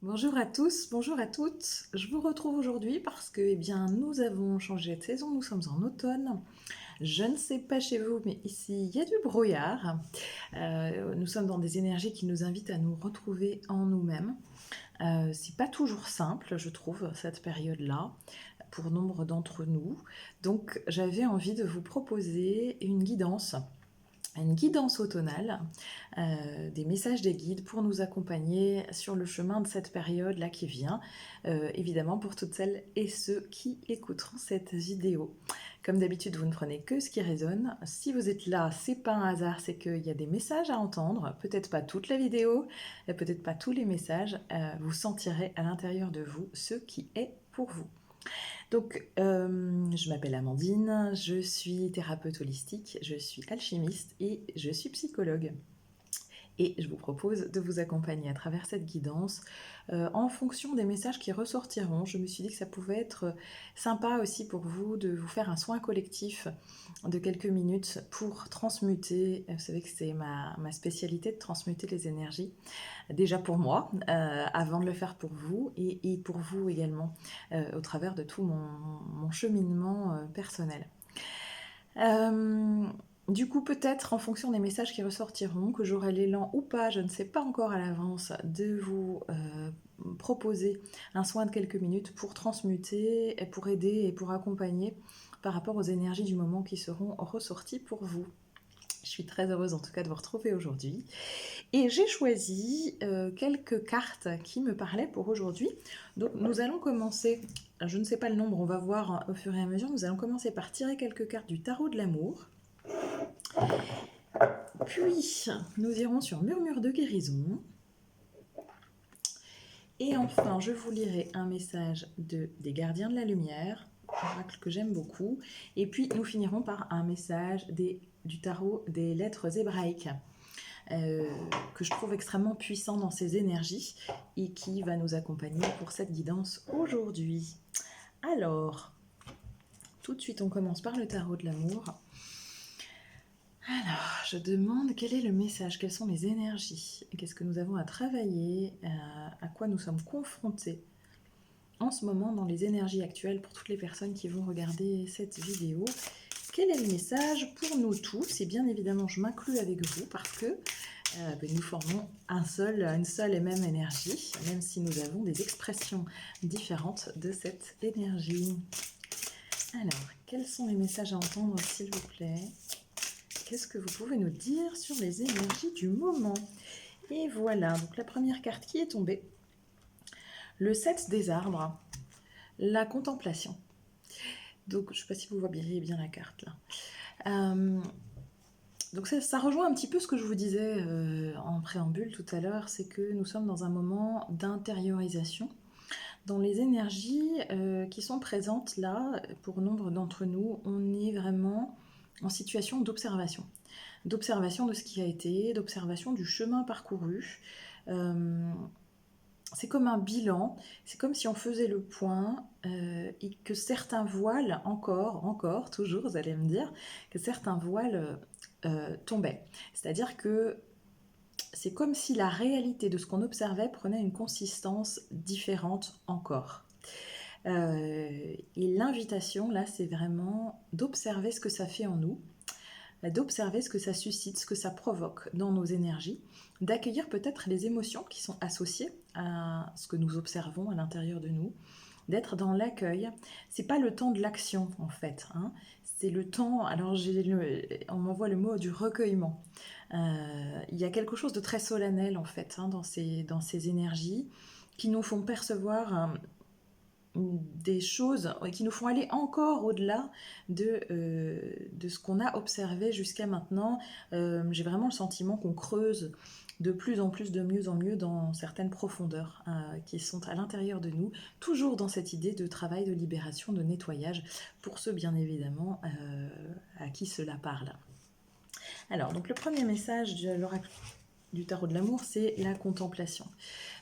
Bonjour à tous, bonjour à toutes. Je vous retrouve aujourd'hui parce que nous avons changé de saison, nous sommes en automne. Je ne sais pas chez vous, mais ici il y a du brouillard. Nous sommes dans des énergies qui nous invitent à nous retrouver en nous-mêmes. C'est pas toujours simple, je trouve, cette période-là, pour nombre d'entre nous. Donc j'avais envie de vous proposer une guidance automnale, des messages des guides pour nous accompagner sur le chemin de cette période-là qui vient, évidemment pour toutes celles et ceux qui écouteront cette vidéo. Comme d'habitude, vous ne prenez que ce qui résonne. Si vous êtes là, c'est pas un hasard, c'est qu'il y a des messages à entendre, peut-être pas toute la vidéo, peut-être pas tous les messages, vous sentirez à l'intérieur de vous ce qui est pour vous. Donc, je m'appelle Amandine, je suis thérapeute holistique, je suis alchimiste et je suis psychologue. Et je vous propose de vous accompagner à travers cette guidance en fonction des messages qui ressortiront. Je me suis dit que ça pouvait être sympa aussi pour vous de vous faire un soin collectif de quelques minutes pour transmuter. Vous savez que c'est ma spécialité de transmuter les énergies. Déjà pour moi, avant de le faire pour vous et pour vous également au travers de tout mon cheminement personnel. Du coup, peut-être en fonction des messages qui ressortiront, que j'aurai l'élan ou pas, je ne sais pas encore à l'avance, de vous proposer un soin de quelques minutes pour transmuter, et pour aider et pour accompagner par rapport aux énergies du moment qui seront ressorties pour vous. Je suis très heureuse en tout cas de vous retrouver aujourd'hui. Et j'ai choisi quelques cartes qui me parlaient pour aujourd'hui. Donc nous allons commencer, je ne sais pas le nombre, on va voir au fur et à mesure, nous allons commencer par tirer quelques cartes du tarot de l'amour. Puis nous irons sur Murmure de guérison. Et enfin, je vous lirai un message des gardiens de la lumière, un oracle que j'aime beaucoup. Et puis nous finirons par un message du tarot des lettres hébraïques. Que je trouve extrêmement puissant dans ses énergies et qui va nous accompagner pour cette guidance aujourd'hui. Alors, tout de suite, on commence par le tarot de l'amour. Alors, je demande quel est le message, quelles sont les énergies, qu'est-ce que nous avons à travailler, à quoi nous sommes confrontés en ce moment dans les énergies actuelles pour toutes les personnes qui vont regarder cette vidéo. Quel est le message pour nous tous? Et bien évidemment, je m'inclus avec vous parce que nous formons une seule et même énergie, même si nous avons des expressions différentes de cette énergie. Alors, quels sont les messages à entendre, s'il vous plaît? Qu'est-ce que vous pouvez nous dire sur les énergies du moment? Et voilà, donc la première carte qui est tombée, le 7 des arbres, la contemplation. Donc, je ne sais pas si vous voyez bien la carte là. Donc ça rejoint un petit peu ce que je vous disais en préambule tout à l'heure, c'est que nous sommes dans un moment d'intériorisation. Dans les énergies qui sont présentes là, pour nombre d'entre nous, on est vraiment en situation d'observation. D'observation de ce qui a été, d'observation du chemin parcouru. C'est comme un bilan, c'est comme si on faisait le point et que certains voiles, encore, toujours, vous allez me dire, que certains voiles tombaient. C'est-à-dire que c'est comme si la réalité de ce qu'on observait prenait une consistance différente encore. Et l'invitation, là, c'est vraiment d'observer ce que ça fait en nous, d'observer ce que ça suscite, ce que ça provoque dans nos énergies, d'accueillir peut-être les émotions qui sont associées à ce que nous observons à l'intérieur de nous, d'être dans l'accueil. C'est pas le temps de l'action en fait, hein. C'est le temps, alors on m'envoie le mot du recueillement. Il y a quelque chose de très solennel en fait hein, dans ces énergies qui nous font percevoir des choses qui nous font aller encore au-delà de ce qu'on a observé jusqu'à maintenant. J'ai vraiment le sentiment qu'on creuse de plus en plus, de mieux en mieux dans certaines profondeurs qui sont à l'intérieur de nous, toujours dans cette idée de travail, de libération, de nettoyage, pour ceux bien évidemment à qui cela parle. Alors, donc le premier message de l'oracle du tarot de l'amour, c'est la contemplation.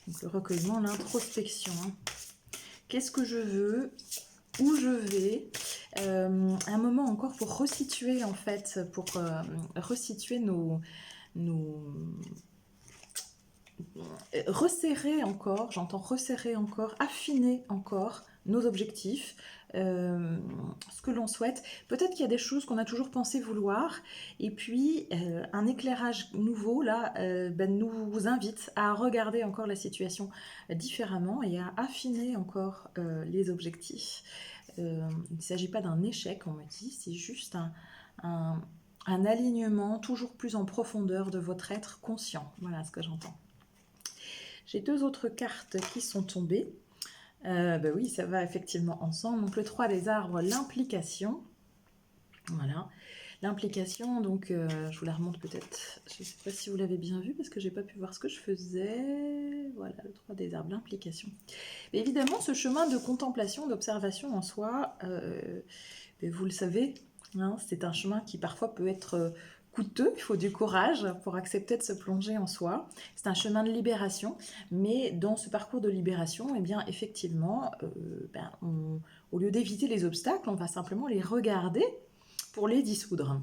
Donc le recueillement, l'introspection. Qu'est-ce que je veux? Où je vais? Un moment encore pour resituer en fait, pour resituer resserrer encore, j'entends resserrer encore, affiner encore nos objectifs, ce que l'on souhaite. Peut-être qu'il y a des choses qu'on a toujours pensé vouloir, et puis un éclairage nouveau là nous invite à regarder encore la situation différemment et à affiner encore les objectifs. Il ne s'agit pas d'un échec, on me dit, c'est juste un, un alignement toujours plus en profondeur de votre être conscient. Voilà ce que j'entends. J'ai deux autres cartes qui sont tombées. Bah oui, ça va effectivement ensemble. Donc le 3 des arbres, l'implication. Voilà. L'implication, donc je vous la remonte peut-être. Je ne sais pas si vous l'avez bien vu parce que j'ai pas pu voir ce que je faisais. Voilà, le 3 des arbres, l'implication. Mais évidemment, ce chemin de contemplation, d'observation en soi, vous le savez, hein, c'est un chemin qui parfois peut être coûteux, il faut du courage pour accepter de se plonger en soi. C'est un chemin de libération, mais dans ce parcours de libération, eh bien, effectivement, au lieu d'éviter les obstacles, on va simplement les regarder pour les dissoudre.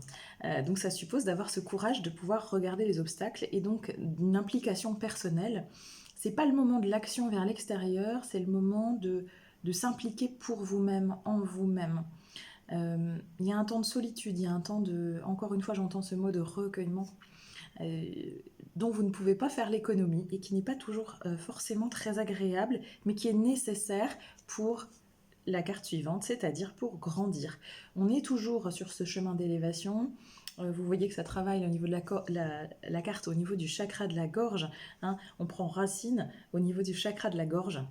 Donc ça suppose d'avoir ce courage de pouvoir regarder les obstacles et donc une implication personnelle. C'est pas le moment de l'action vers l'extérieur, c'est le moment de s'impliquer pour vous-même, en vous-même. Il y a un temps de solitude, il y a un temps de, encore une fois j'entends ce mot de recueillement, dont vous ne pouvez pas faire l'économie et qui n'est pas toujours forcément très agréable, mais qui est nécessaire pour la carte suivante, c'est-à-dire pour grandir. On est toujours sur ce chemin d'élévation. Vous voyez que ça travaille au niveau de la carte, au niveau du chakra de la gorge. Hein. On prend racine au niveau du chakra de la gorge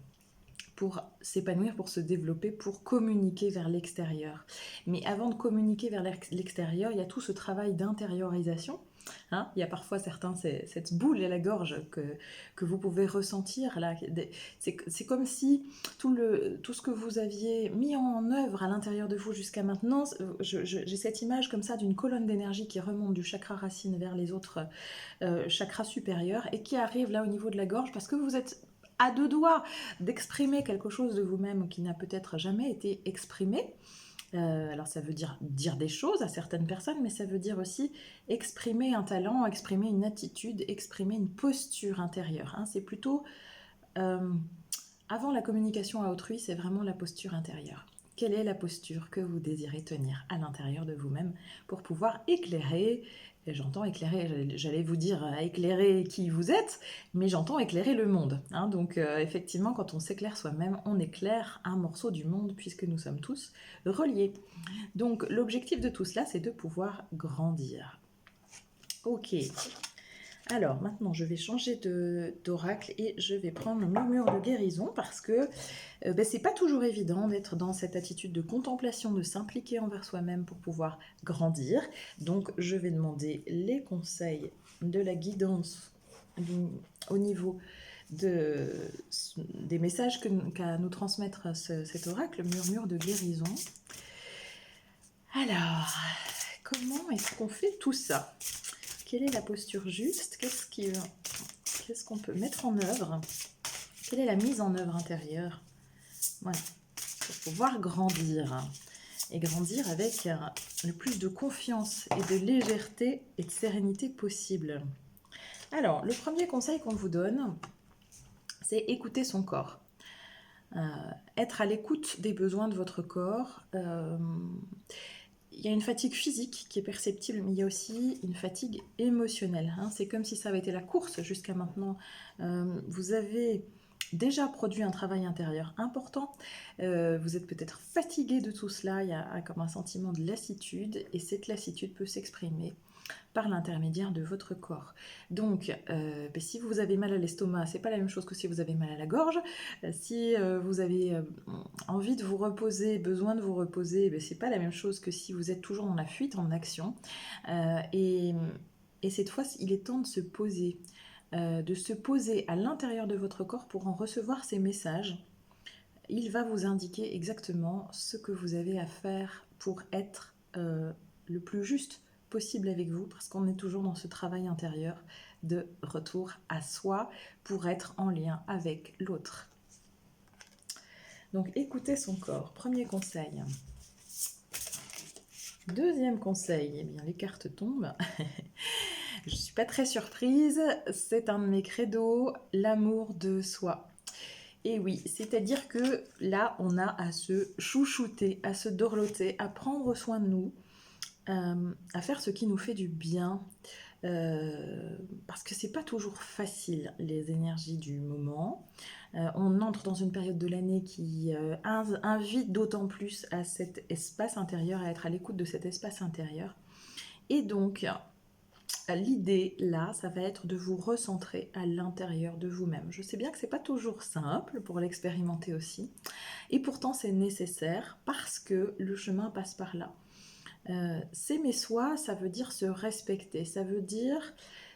pour s'épanouir, pour se développer, pour communiquer vers l'extérieur. Mais avant de communiquer vers l'extérieur, il y a tout ce travail d'intériorisation. Hein, il y a parfois cette boule à la gorge que vous pouvez ressentir. Là. C'est comme si tout ce que vous aviez mis en œuvre à l'intérieur de vous jusqu'à maintenant, j'ai cette image comme ça d'une colonne d'énergie qui remonte du chakra racine vers les autres chakras supérieurs et qui arrive là au niveau de la gorge parce que vous êtes à deux doigts d'exprimer quelque chose de vous-même qui n'a peut-être jamais été exprimé. Alors ça veut dire des choses à certaines personnes, mais ça veut dire aussi exprimer un talent, exprimer une attitude, exprimer une posture intérieure. Hein. C'est plutôt, avant la communication à autrui, c'est vraiment la posture intérieure. Quelle est la posture que vous désirez tenir à l'intérieur de vous-même pour pouvoir éclairer, et j'entends éclairer, j'allais vous dire éclairer qui vous êtes, mais j'entends éclairer le monde. Hein. Donc effectivement, quand on s'éclaire soi-même, on éclaire un morceau du monde puisque nous sommes tous reliés. Donc l'objectif de tout cela, c'est de pouvoir grandir. Ok. Alors maintenant, je vais changer d'oracle et je vais prendre le murmure de guérison parce que c'est pas toujours évident d'être dans cette attitude de contemplation, de s'impliquer envers soi-même pour pouvoir grandir. Donc je vais demander les conseils de la guidance au niveau des messages qu'a nous transmettre cet oracle, murmure de guérison. Alors, comment est-ce qu'on fait tout ça ? Quelle est la posture juste ? Qu'est-ce qu'on peut mettre en œuvre ? Quelle est la mise en œuvre intérieure ? Voilà, pour pouvoir grandir. Et grandir avec le plus de confiance et de légèreté et de sérénité possible. Alors, le premier conseil qu'on vous donne, c'est écouter son corps. Être à l'écoute des besoins de votre corps. Il y a une fatigue physique qui est perceptible, mais il y a aussi une fatigue émotionnelle. Hein. C'est comme si ça avait été la course jusqu'à maintenant. Vous avez déjà produit un travail intérieur important. Vous êtes peut-être fatigué de tout cela. Il y a comme un sentiment de lassitude, et cette lassitude peut s'exprimer par l'intermédiaire de votre corps. Donc, si vous avez mal à l'estomac, c'est pas la même chose que si vous avez mal à la gorge. Si vous avez envie de vous reposer, besoin de vous reposer, c'est pas la même chose que si vous êtes toujours dans la fuite en action. Et cette fois, il est temps de se poser à l'intérieur de votre corps pour en recevoir ces messages. Il va vous indiquer exactement ce que vous avez à faire pour être le plus juste possible avec vous, parce qu'on est toujours dans ce travail intérieur de retour à soi pour être en lien avec l'autre. Donc écoutez son corps, premier conseil. Deuxième conseil, eh bien les cartes tombent. Je ne suis pas très surprise, c'est un de mes credos, l'amour de soi. Et oui, c'est-à-dire que là, on a à se chouchouter, à se dorloter, à prendre soin de nous, à faire ce qui nous fait du bien. Parce que c'est pas toujours facile, les énergies du moment. On entre dans une période de l'année qui invite d'autant plus à cet espace intérieur, à être à l'écoute de cet espace intérieur. Et donc, l'idée là, ça va être de vous recentrer à l'intérieur de vous-même. Je sais bien que c'est pas toujours simple pour l'expérimenter aussi, et pourtant c'est nécessaire parce que le chemin passe par là. S'aimer soi, ça veut dire se respecter, ça veut dire,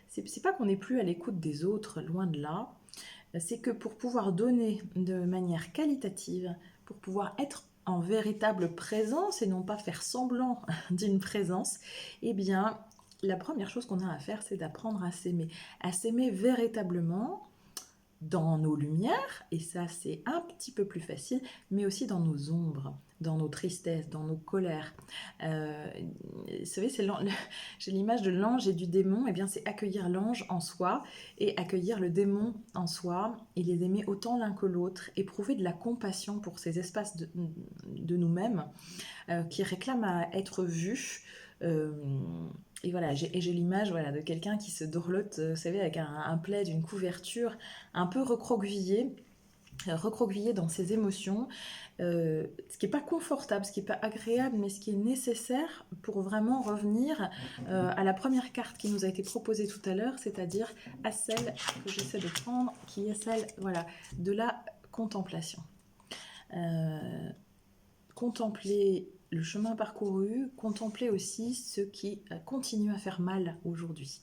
c'est pas qu'on n'est plus à l'écoute des autres, loin de là, c'est que pour pouvoir donner de manière qualitative, pour pouvoir être en véritable présence et non pas faire semblant d'une présence, eh bien, la première chose qu'on a à faire, c'est d'apprendre à s'aimer véritablement dans nos lumières, et ça c'est un petit peu plus facile, mais aussi dans nos ombres, dans nos tristesses, dans nos colères. Vous savez, j'ai l'image de l'ange et du démon, et bien c'est accueillir l'ange en soi et accueillir le démon en soi, et les aimer autant l'un que l'autre, éprouver de la compassion pour ces espaces de nous-mêmes qui réclament à être vus. Euh, et voilà, j'ai l'image voilà, de quelqu'un qui se dorlote, vous savez, avec un plaid, une couverture un peu recroquevillé dans ses émotions, ce qui n'est pas confortable, ce qui n'est pas agréable, mais ce qui est nécessaire pour vraiment revenir à la première carte qui nous a été proposée tout à l'heure, c'est-à-dire à celle que j'essaie de prendre, qui est celle voilà, de la contemplation. Contempler le chemin parcouru, contempler aussi ce qui continue à faire mal aujourd'hui,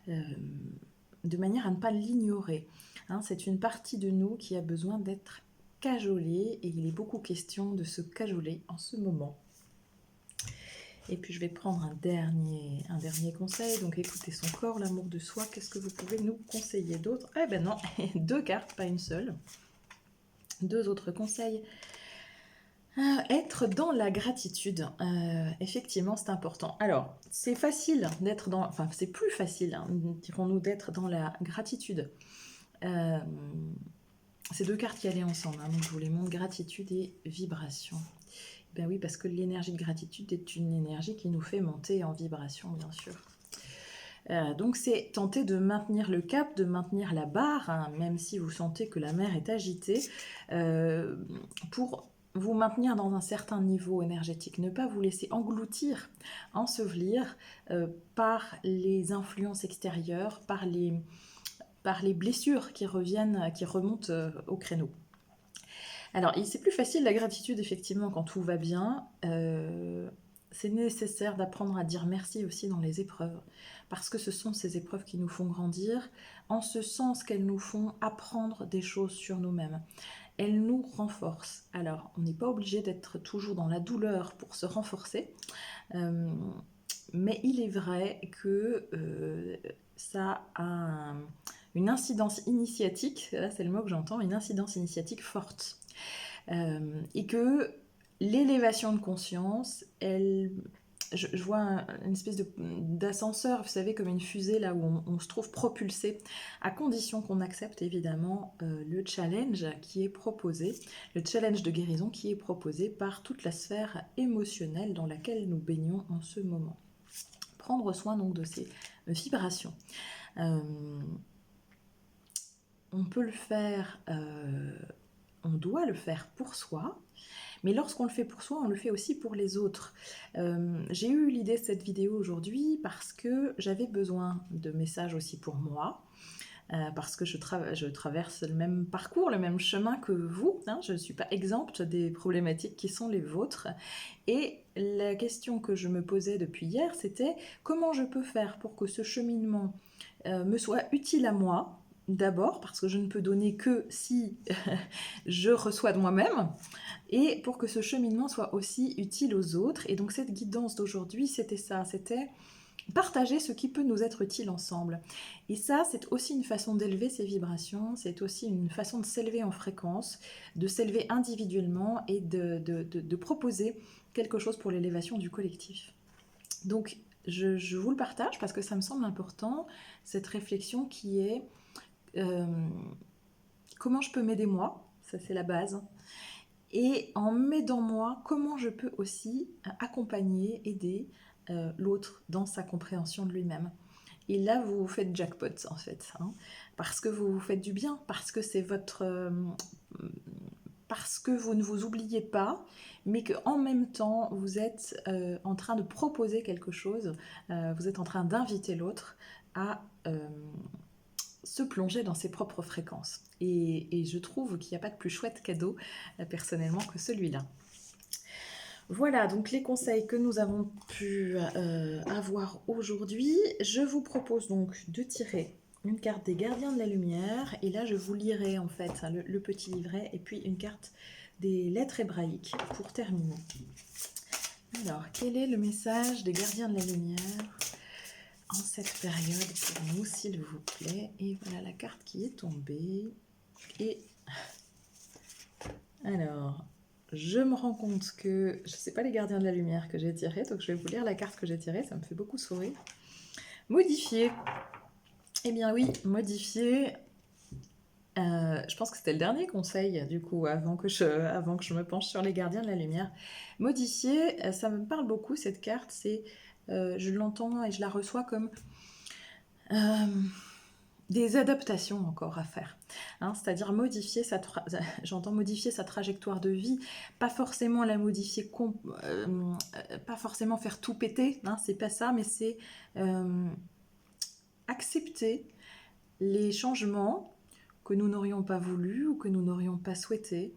de manière à ne pas l'ignorer. Hein, c'est une partie de nous qui a besoin d'être cajolée, et il est beaucoup question de se cajoler en ce moment. Et puis je vais prendre un dernier conseil, donc écoutez son corps, l'amour de soi, qu'est-ce que vous pouvez nous conseiller d'autre? Eh ben non, 2 cartes, pas une seule. 2 autres conseils. Être dans la gratitude, effectivement, c'est important. Alors, c'est facile d'être dans... Enfin, c'est plus facile, hein, dirons-nous, d'être dans la gratitude. C'est 2 cartes qui allaient ensemble, hein, donc je vous les montre, gratitude et vibration. Ben oui, parce que l'énergie de gratitude est une énergie qui nous fait monter en vibration, bien sûr. Donc c'est tenter de maintenir le cap, de maintenir la barre, hein, même si vous sentez que la mer est agitée, pour vous maintenir dans un certain niveau énergétique, ne pas vous laisser engloutir, ensevelir par les influences extérieures, par les blessures qui remontent au créneau. Alors, c'est plus facile la gratitude, effectivement, quand tout va bien. C'est nécessaire d'apprendre à dire merci aussi dans les épreuves, parce que ce sont ces épreuves qui nous font grandir, en ce sens qu'elles nous font apprendre des choses sur nous-mêmes. Elles nous renforcent. Alors, on n'est pas obligé d'être toujours dans la douleur pour se renforcer, mais il est vrai que ça a une incidence initiatique, là c'est le mot que j'entends, une incidence initiatique forte. Et que l'élévation de conscience, je vois une espèce d'ascenseur, vous savez, comme une fusée, là où on se trouve propulsé, à condition qu'on accepte évidemment le challenge qui est proposé, le challenge de guérison qui est proposé par toute la sphère émotionnelle dans laquelle nous baignons en ce moment. Prendre soin donc de ces vibrations. On peut le faire, on doit le faire pour soi, mais lorsqu'on le fait pour soi, on le fait aussi pour les autres. J'ai eu l'idée de cette vidéo aujourd'hui parce que j'avais besoin de messages aussi pour moi, parce que je traverse le même parcours, le même chemin que vous, hein, je ne suis pas exempte des problématiques qui sont les vôtres, et la question que je me posais depuis hier, c'était comment je peux faire pour que ce cheminement me soit utile à moi, d'abord, parce que je ne peux donner que si je reçois de moi-même, et pour que ce cheminement soit aussi utile aux autres. Et donc cette guidance d'aujourd'hui, c'était ça, c'était partager ce qui peut nous être utile ensemble. Et ça, c'est aussi une façon d'élever ses vibrations, c'est aussi une façon de s'élever en fréquence, de s'élever individuellement et de proposer quelque chose pour l'élévation du collectif. Donc, je vous le partage parce que ça me semble important, cette réflexion qui est euh, comment je peux m'aider moi, ça c'est la base, et en m'aidant moi, comment je peux aussi accompagner, aider l'autre dans sa compréhension de lui-même. Et là, vous vous faites jackpot, en fait, hein, parce que vous vous faites du bien, parce que c'est votre... parce que vous ne vous oubliez pas, mais qu'en même temps, vous êtes en train de proposer quelque chose, vous êtes en train d'inviter l'autre à se plonger dans ses propres fréquences. Et je trouve qu'il n'y a pas de plus chouette cadeau, personnellement, que celui-là. Voilà donc les conseils que nous avons pu avoir aujourd'hui. Je vous propose donc de tirer une carte des gardiens de la lumière et là je vous lirai en fait le petit livret et puis une carte des lettres hébraïques pour terminer. Alors quel est le message des gardiens de la lumière en cette période pour nous s'il vous plaît? Et voilà la carte qui est tombée. Et alors je me rends compte que je ne sais pas les gardiens de la lumière que j'ai tirés, donc je vais vous lire la carte que j'ai tirée, ça me fait beaucoup sourire. Modifier. Eh bien oui, modifier. Je pense que c'était le dernier conseil, du coup, avant que je me penche sur les gardiens de la lumière. Modifier, ça me parle beaucoup, cette carte, je l'entends et je la reçois comme des adaptations encore à faire, hein, c'est-à-dire modifier j'entends modifier sa trajectoire de vie, pas forcément la modifier, pas forcément faire tout péter, hein, c'est pas ça, mais c'est accepter les changements que nous n'aurions pas voulu ou que nous n'aurions pas souhaité,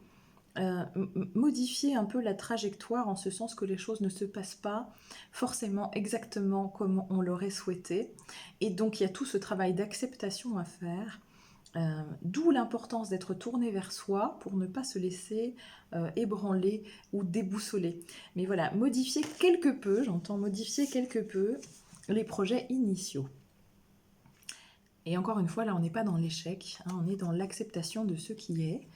modifier un peu la trajectoire en ce sens que les choses ne se passent pas forcément exactement comme on l'aurait souhaité. Et donc il y a tout ce travail d'acceptation à faire, d'où l'importance d'être tourné vers soi pour ne pas se laisser ébranler ou déboussoler. Mais voilà, modifier quelque peu, j'entends modifier quelque peu les projets initiaux. Et encore une fois, là, on n'est pas dans l'échec, hein, on est dans l'acceptation de ce qui est.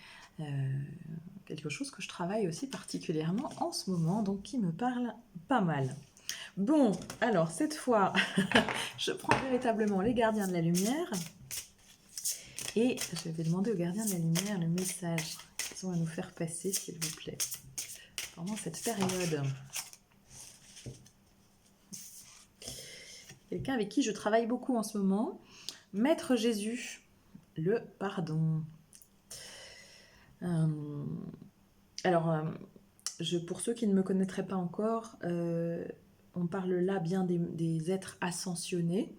Quelque chose que je travaille aussi particulièrement en ce moment, donc qui me parle pas mal. Bon, alors cette fois, je prends véritablement les gardiens de la lumière et je vais demander aux gardiens de la lumière le message qu'ils ont à nous faire passer, s'il vous plaît, pendant cette période. Quelqu'un avec qui je travaille beaucoup en ce moment, Maître Jésus, le pardon. Alors, pour ceux qui ne me connaîtraient pas encore, on parle là bien des êtres ascensionnés,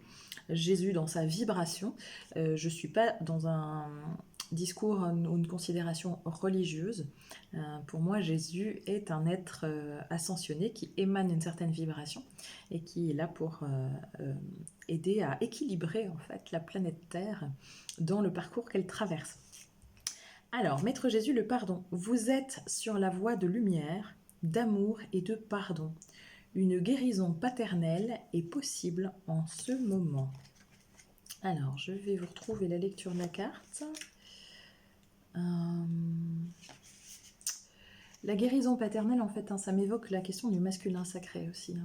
Jésus dans sa vibration. Je ne suis pas dans un discours ou une considération religieuse. Pour moi, Jésus est un être ascensionné qui émane une certaine vibration et qui est là pour aider à équilibrer en fait la planète Terre dans le parcours qu'elle traverse. Alors, Maître Jésus, le pardon. Vous êtes sur la voie de lumière, d'amour et de pardon. Une guérison paternelle est possible en ce moment. Alors, je vais vous retrouver la lecture de la carte. La guérison paternelle, en fait, hein, ça m'évoque la question du masculin sacré aussi.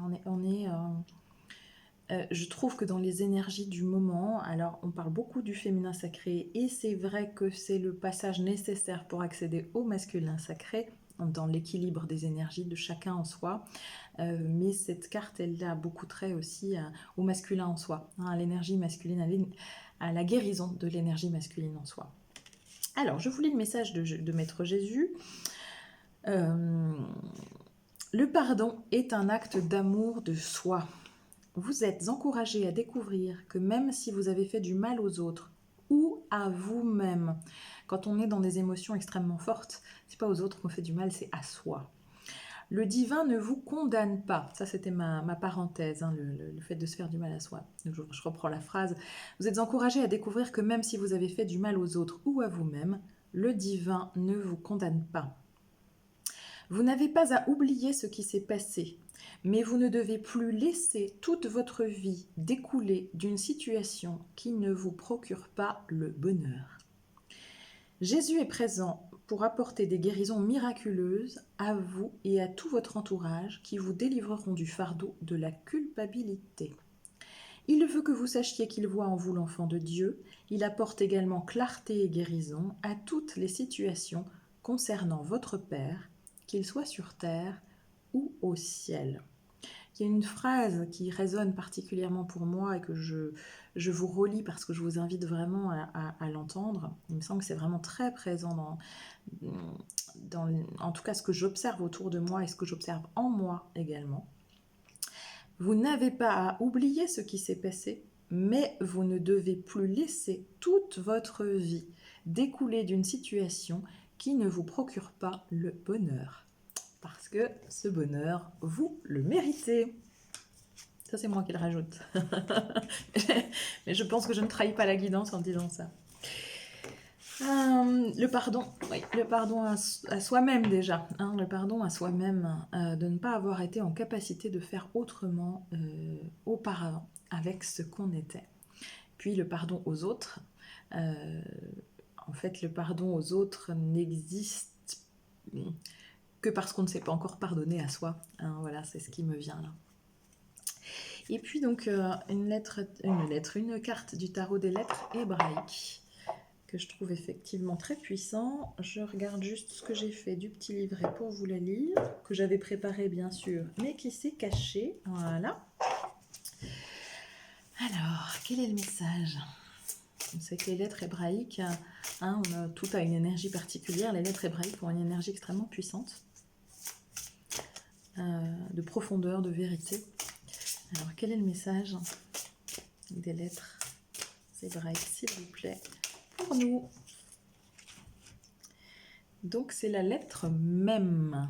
Je trouve que dans les énergies du moment, alors on parle beaucoup du féminin sacré et c'est vrai que c'est le passage nécessaire pour accéder au masculin sacré dans l'équilibre des énergies de chacun en soi, mais cette carte elle a beaucoup trait aussi au masculin en soi, hein, à l'énergie masculine, à la guérison de l'énergie masculine en soi. Alors je vous lis le message de Maître Jésus. Le pardon est un acte d'amour de soi. Vous êtes encouragé à découvrir que même si vous avez fait du mal aux autres ou à vous-même, quand on est dans des émotions extrêmement fortes, c'est pas aux autres qu'on fait du mal, c'est à soi. Le divin ne vous condamne pas. Ça, c'était ma parenthèse, hein, le fait de se faire du mal à soi. Je reprends la phrase. Vous êtes encouragé à découvrir que même si vous avez fait du mal aux autres ou à vous-même, le divin ne vous condamne pas. Vous n'avez pas à oublier ce qui s'est passé, mais vous ne devez plus laisser toute votre vie découler d'une situation qui ne vous procure pas le bonheur. Jésus est présent pour apporter des guérisons miraculeuses à vous et à tout votre entourage qui vous délivreront du fardeau de la culpabilité. Il veut que vous sachiez qu'il voit en vous l'enfant de Dieu. Il apporte également clarté et guérison à toutes les situations concernant votre Père, qu'il soit sur terre ou au ciel. Il y a une phrase qui résonne particulièrement pour moi et que je vous relis parce que je vous invite vraiment à l'entendre. Il me semble que c'est vraiment très présent en tout cas ce que j'observe autour de moi et ce que j'observe en moi également. Vous n'avez pas à oublier ce qui s'est passé, mais vous ne devez plus laisser toute votre vie découler d'une situation qui ne vous procure pas le bonheur. Parce que ce bonheur, vous le méritez. Ça, c'est moi qui le rajoute. Mais je pense que je ne trahis pas la guidance en disant ça. Le pardon, oui, le pardon à soi-même déjà, hein, le pardon à soi-même de ne pas avoir été en capacité de faire autrement auparavant avec ce qu'on était. Puis le pardon aux autres, en fait le pardon aux autres n'existe que parce qu'on ne s'est pas encore pardonné à soi, hein, voilà, c'est ce qui me vient là. Et puis donc une carte du tarot des lettres hébraïques que je trouve effectivement très puissant. Je regarde juste ce que j'ai fait du petit livret pour vous la lire, que j'avais préparé bien sûr, mais qui s'est caché. Voilà. Alors, quel est le message? On sait que les lettres hébraïques, hein, tout a une énergie particulière. Les lettres hébraïques ont une énergie extrêmement puissante, de profondeur, de vérité. Alors, quel est le message des lettres hébraïques, s'il vous plaît, pour nous? Donc, c'est la lettre Mem.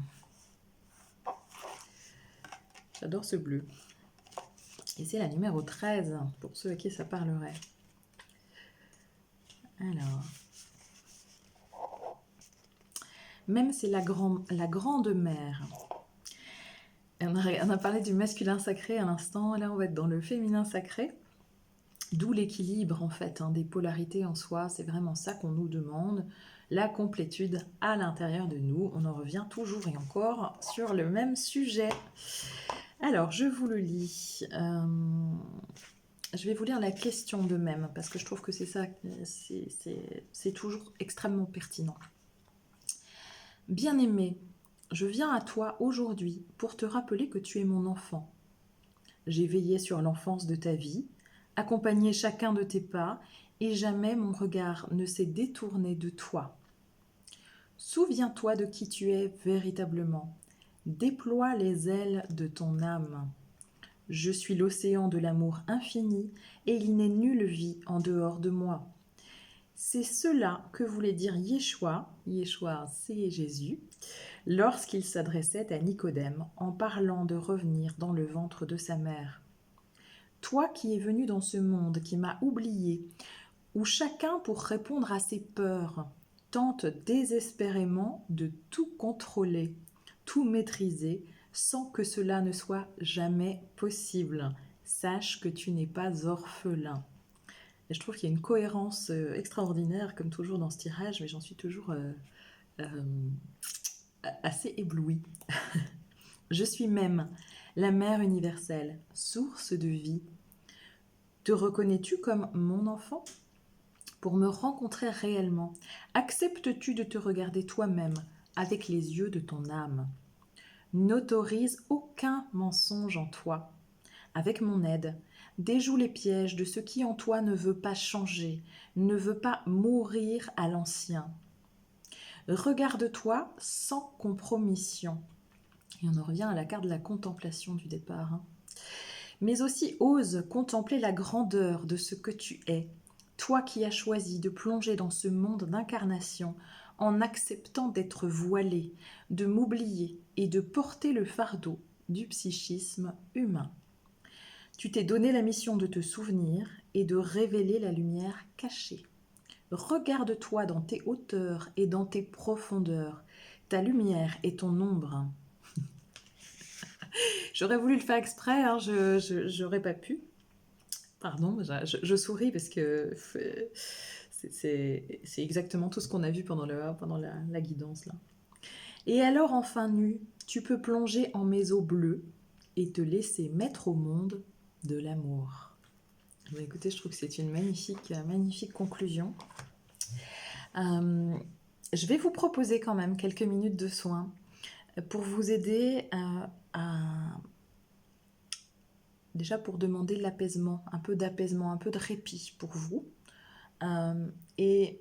J'adore ce bleu. Et c'est la numéro 13, pour ceux à qui ça parlerait. Alors. Mem, c'est la grande mère. On a parlé du masculin sacré à l'instant. Là, on va être dans le féminin sacré. D'où l'équilibre, en fait, hein, des polarités en soi. C'est vraiment ça qu'on nous demande. La complétude à l'intérieur de nous. On en revient toujours et encore sur le même sujet. Alors, je vous le lis. Je vais vous lire la question de Mem, parce que je trouve que c'est ça, c'est toujours extrêmement pertinent. Bien-aimé, je viens à toi aujourd'hui pour te rappeler que tu es mon enfant. J'ai veillé sur l'enfance de ta vie, accompagné chacun de tes pas, et jamais mon regard ne s'est détourné de toi. Souviens-toi de qui tu es véritablement. Déploie les ailes de ton âme. Je suis l'océan de l'amour infini, et il n'est nulle vie en dehors de moi. C'est cela que voulait dire Yeshua, c'est Jésus, lorsqu'il s'adressait à Nicodème en parlant de revenir dans le ventre de sa mère. Toi qui es venu dans ce monde qui m'a oublié, où chacun pour répondre à ses peurs tente désespérément de tout contrôler, tout maîtriser, sans que cela ne soit jamais possible. Sache que tu n'es pas orphelin. Et je trouve qu'il y a une cohérence extraordinaire, comme toujours dans ce tirage, mais j'en suis toujours assez éblouie. Je suis même la mère universelle, source de vie. Te reconnais-tu comme mon enfant? Pour me rencontrer réellement, acceptes-tu de te regarder toi-même avec les yeux de ton âme? N'autorise aucun mensonge en toi. Avec mon aide, déjoue les pièges de ce qui en toi ne veut pas changer, ne veut pas mourir à l'ancien. Regarde-toi sans compromission. Et on en revient à la carte de la contemplation du départ. Mais aussi ose contempler la grandeur de ce que tu es, toi qui as choisi de plonger dans ce monde d'incarnation en acceptant d'être voilé, de m'oublier et de porter le fardeau du psychisme humain. Tu t'es donné la mission de te souvenir et de révéler la lumière cachée. Regarde-toi dans tes hauteurs et dans tes profondeurs, ta lumière et ton ombre. J'aurais voulu le faire exprès, hein, je n'aurais pas pu. Pardon, je souris parce que C'est exactement tout ce qu'on a vu pendant la guidance, là. Et alors, enfin nu, tu peux plonger en mes eaux bleues et te laisser mettre au monde de l'amour. Bon, écoutez, je trouve que c'est une magnifique conclusion. Je vais vous proposer quand même quelques minutes de soins pour vous aider déjà pour demander l'apaisement, un peu d'apaisement, un peu de répit pour vous. Et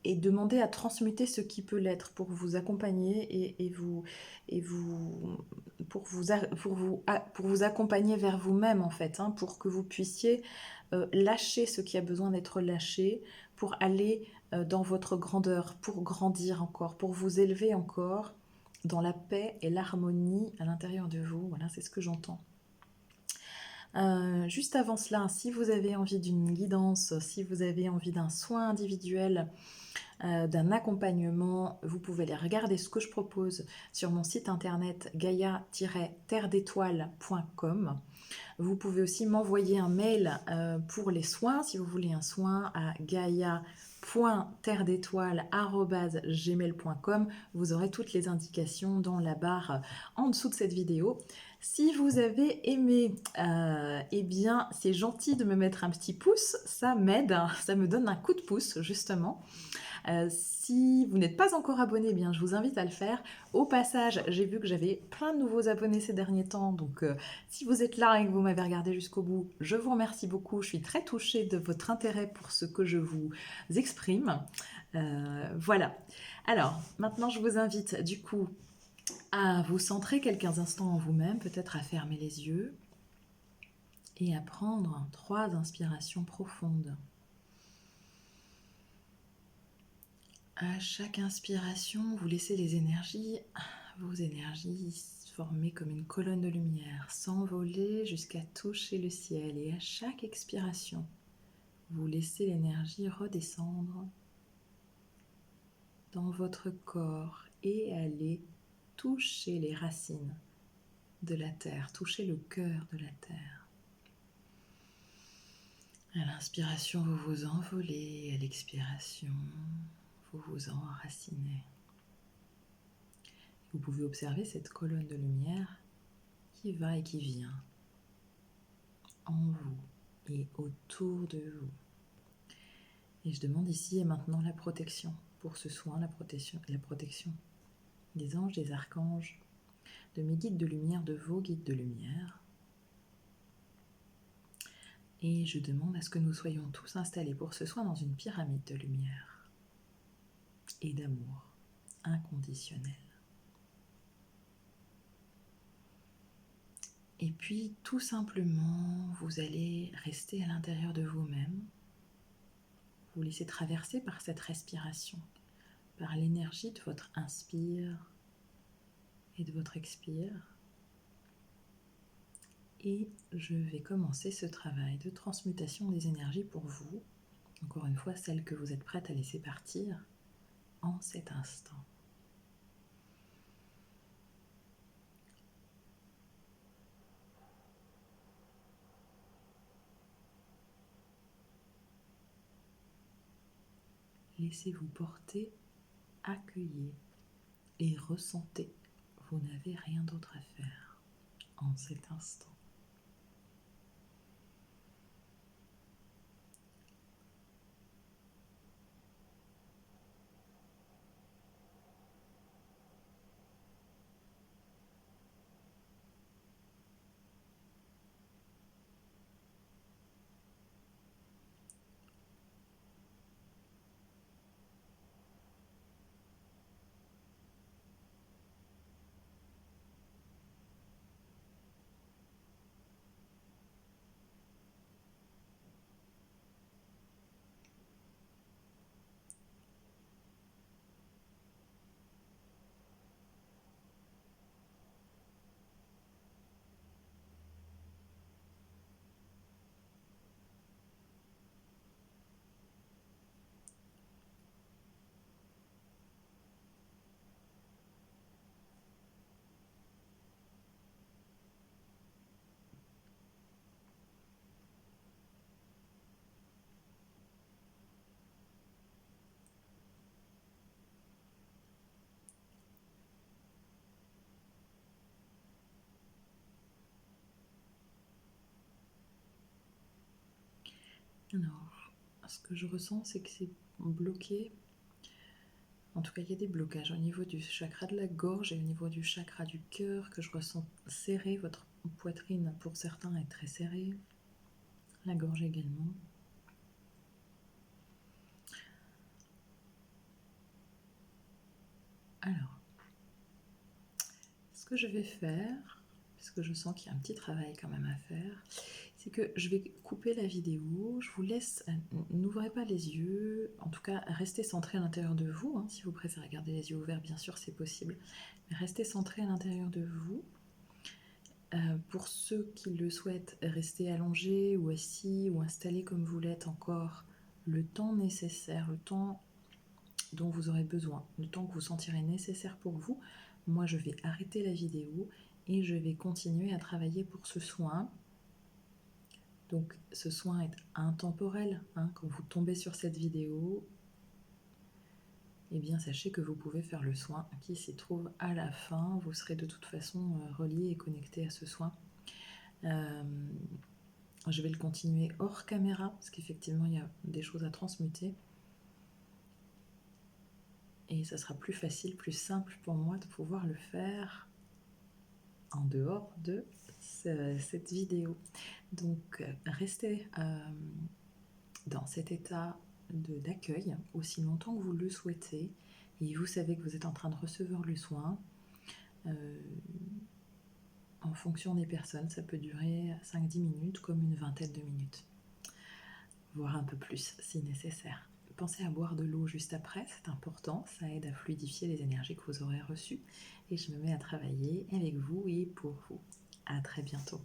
demander à transmuter ce qui peut l'être pour vous accompagner pour vous accompagner vers vous-même en fait, hein, pour que vous puissiez lâcher ce qui a besoin d'être lâché, pour aller dans votre grandeur, pour grandir encore, pour vous élever encore dans la paix et l'harmonie à l'intérieur de vous. Voilà, c'est ce que j'entends. Juste avant cela, si vous avez envie d'une guidance, si vous avez envie d'un soin individuel, d'un accompagnement, vous pouvez aller regarder ce que je propose sur mon site internet gaia-terre-d'étoiles.com. Vous pouvez aussi m'envoyer un mail pour les soins, si vous voulez un soin, à gaia.terre-d'étoiles@gmail.com. Vous aurez toutes les indications dans la barre en dessous de cette vidéo. Si vous avez aimé, eh bien, c'est gentil de me mettre un petit pouce, ça m'aide, ça me donne un coup de pouce, justement. Si vous n'êtes pas encore abonné, eh bien, je vous invite à le faire. Au passage, j'ai vu que j'avais plein de nouveaux abonnés ces derniers temps, donc si vous êtes là et que vous m'avez regardé jusqu'au bout, je vous remercie beaucoup. Je suis très touchée de votre intérêt pour ce que je vous exprime. Voilà. Alors, maintenant, je vous invite du coup à vous centrer quelques instants en vous-même, peut-être à fermer les yeux et à prendre 3 inspirations profondes. À chaque inspiration, vous laissez vos énergies former comme une colonne de lumière, s'envoler jusqu'à toucher le ciel. Et à chaque expiration, vous laissez l'énergie redescendre dans votre corps et aller toucher les racines de la terre, toucher le cœur de la terre. À l'inspiration, vous vous envolez, à l'expiration, vous vous enracinez. Vous pouvez observer cette colonne de lumière qui va et qui vient en vous et autour de vous. Et je demande ici et maintenant la protection pour ce soin, la protection des anges, des archanges, de mes guides de lumière, de vos guides de lumière. Et je demande à ce que nous soyons tous installés pour ce soin dans une pyramide de lumière et d'amour inconditionnel. Et puis, tout simplement, vous allez rester à l'intérieur de vous-même, vous laissez traverser par cette respiration, par l'énergie de votre inspire et de votre expire. Et je vais commencer ce travail de transmutation des énergies pour vous, encore une fois, celle que vous êtes prête à laisser partir en cet instant. Laissez-vous porter, accueillir et ressentez. Vous n'avez rien d'autre à faire en cet instant. Alors, ce que je ressens, c'est que c'est bloqué. En tout cas, il y a des blocages au niveau du chakra de la gorge et au niveau du chakra du cœur que je ressens serré. Votre poitrine, pour certains, est très serrée. La gorge également. Alors, ce que je vais faire, puisque je sens qu'il y a un petit travail quand même à faire, c'est que je vais couper la vidéo. Je vous laisse, n'ouvrez pas les yeux, en tout cas restez centré à l'intérieur de vous, hein. Si vous préférez garder les yeux ouverts, bien sûr c'est possible, mais restez centré à l'intérieur de vous. Pour ceux qui le souhaitent, restez allongé ou assis ou installé comme vous l'êtes encore le temps nécessaire, le temps dont vous aurez besoin, le temps que vous sentirez nécessaire pour vous. Moi je vais arrêter la vidéo et je vais continuer à travailler pour ce soin. Donc ce soin est intemporel, hein. Quand vous tombez sur cette vidéo, eh bien sachez que vous pouvez faire le soin qui s'y trouve à la fin. Vous serez de toute façon relié et connecté à ce soin. Je vais le continuer hors caméra parce qu'effectivement il y a des choses à transmuter. Et ça sera plus facile, plus simple pour moi de pouvoir le faire en dehors de cette vidéo. Donc restez dans cet état d'accueil aussi longtemps que vous le souhaitez, et vous savez que vous êtes en train de recevoir le soin. En fonction des personnes, ça peut durer 5-10 minutes comme une vingtaine de minutes, voire un peu plus si nécessaire. Pensez à boire de l'eau juste après, c'est important, ça aide à fluidifier les énergies que vous aurez reçues. Et je me mets à travailler avec vous et pour vous. À très bientôt.